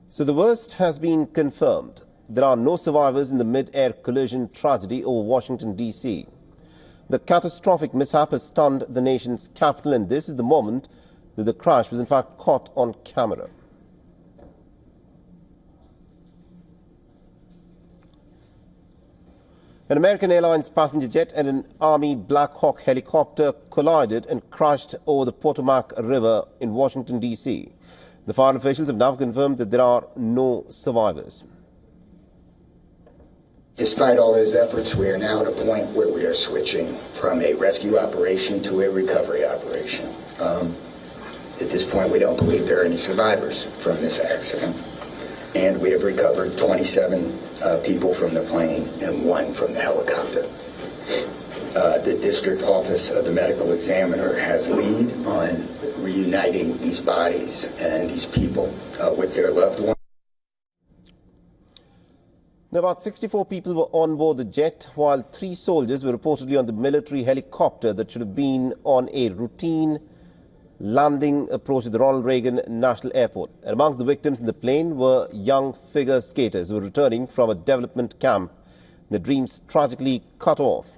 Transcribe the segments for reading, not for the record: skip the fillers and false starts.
So the worst has been confirmed. There are no survivors in the mid-air collision tragedy over Washington, D.C. The catastrophic mishap has stunned the nation's capital, and this is the moment that the crash was in fact caught on camera. An American Airlines passenger jet and an Army Black Hawk helicopter collided and crashed over the Potomac River in Washington, D.C. The fire officials have now confirmed that there are no survivors. Despite all those efforts, we are now at a point where we are switching from a rescue operation to a recovery operation. At this point, we don't believe there are any survivors from this accident. And we have recovered 27 people from the plane and 1 from the helicopter. The district office of the medical examiner has lead on reuniting these bodies and these people with their loved ones. Now, about 64 people were on board the jet, while 3 soldiers were reportedly on the military helicopter that should have been on a routine landing approach to the Ronald Reagan National Airport. And amongst the victims in the plane were young figure skaters who were returning from a development camp. Their dreams tragically cut off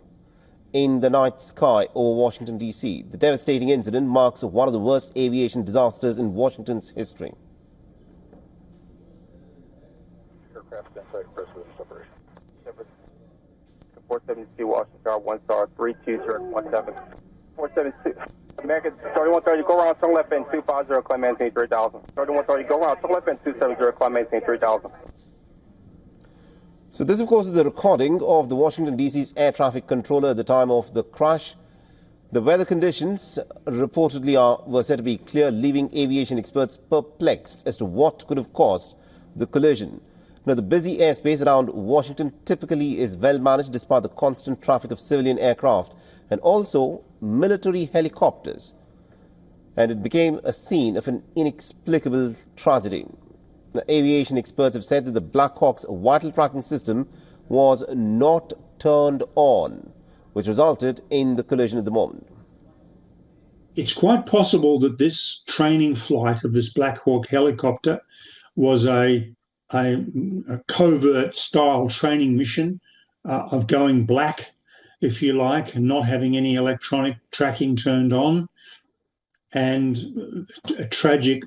in the night sky over Washington, D.C. The devastating incident marks one of the worst aviation disasters in Washington's history. Aircraft inside president separation. 472 Washington, 1 star, 32017. 472. American 3130, go around, turn left end 250, climb maintain 3000. 3130, go around, turn left end 270, climb maintain 3000. So this, of course, is the recording of the Washington, D.C.'s air traffic controller at the time of the crash. The weather conditions reportedly were said to be clear, leaving aviation experts perplexed as to what could have caused the collision. Now, the busy airspace around Washington typically is well managed despite the constant traffic of civilian aircraft and also military helicopters. And it became a scene of an inexplicable tragedy. The aviation experts have said that the Black Hawk's vital tracking system was not turned on, which resulted in the collision at the moment. It's quite possible that this training flight of this Black Hawk helicopter was a covert style training mission of going black, if you like, and not having any electronic tracking turned on, and a tragic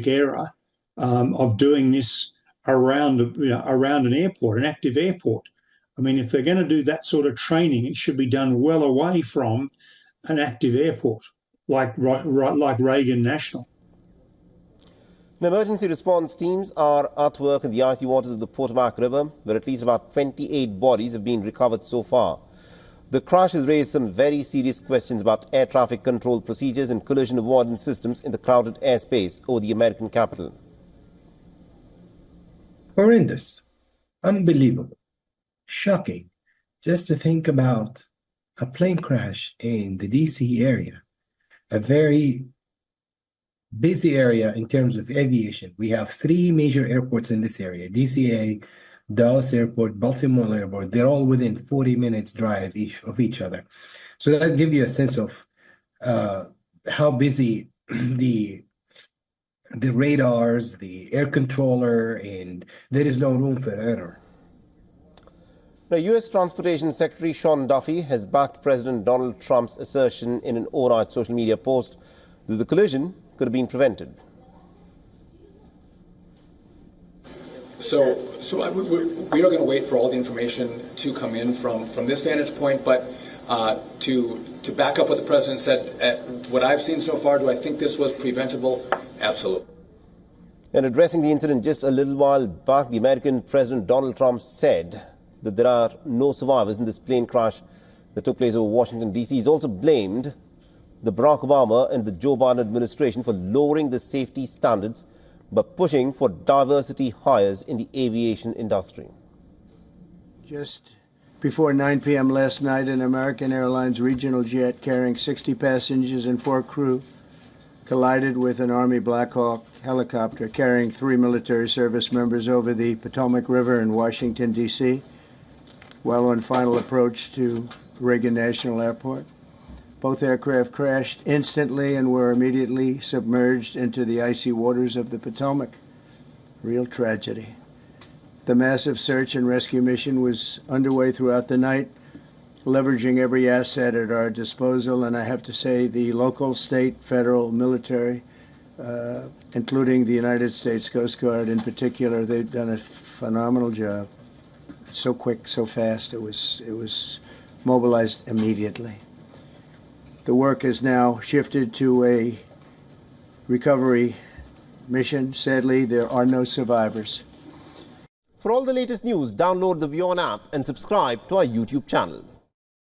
error of doing this around an airport, an active airport. I mean, if they're going to do that sort of training, it should be done well away from an active airport like Reagan National. The emergency response teams are at work in the icy waters of the Potomac River, where at least about 28 bodies have been recovered so far. The crash has raised some very serious questions about air traffic control procedures and collision avoidance systems in the crowded airspace over the American capital. Horrendous, unbelievable, shocking. Just to think about a plane crash in the DC area, a very busy area in terms of aviation. We have 3 major airports in this area: DCA, Dallas Airport, Baltimore Airport. They're all within 40 minutes drive of each other. So that gives you a sense of how busy the radars, the air controller, and there is no room for error. Now, U.S. Transportation Secretary Sean Duffy has backed President Donald Trump's assertion in an overnight social media post that the collision could have been prevented. So we're not going to wait for all the information to come in from this vantage point, but to back up what the president said, what I've seen so far, do I think this was preventable? Absolutely. And addressing the incident just a little while back, the American President Donald Trump said that there are no survivors in this plane crash that took place over Washington, D.C. He's also blamed the Barack Obama and the Joe Biden administration for lowering the safety standards by pushing for diversity hires in the aviation industry. Just before 9 p.m. last night, an American Airlines regional jet carrying 60 passengers and 4 crew collided with an Army Black Hawk helicopter carrying 3 military service members over the Potomac River in Washington, D.C., while on final approach to Reagan National Airport. Both aircraft crashed instantly and were immediately submerged into the icy waters of the Potomac. Real tragedy. The massive search and rescue mission was underway throughout the night, leveraging every asset at our disposal, and I have to say the local, state, federal, military, including the United States Coast Guard in particular, they've done a phenomenal job. So quick, so fast, it was mobilized immediately. The work has now shifted to a recovery mission. Sadly, there are no survivors. For all the latest news, download the WION app and subscribe to our YouTube channel.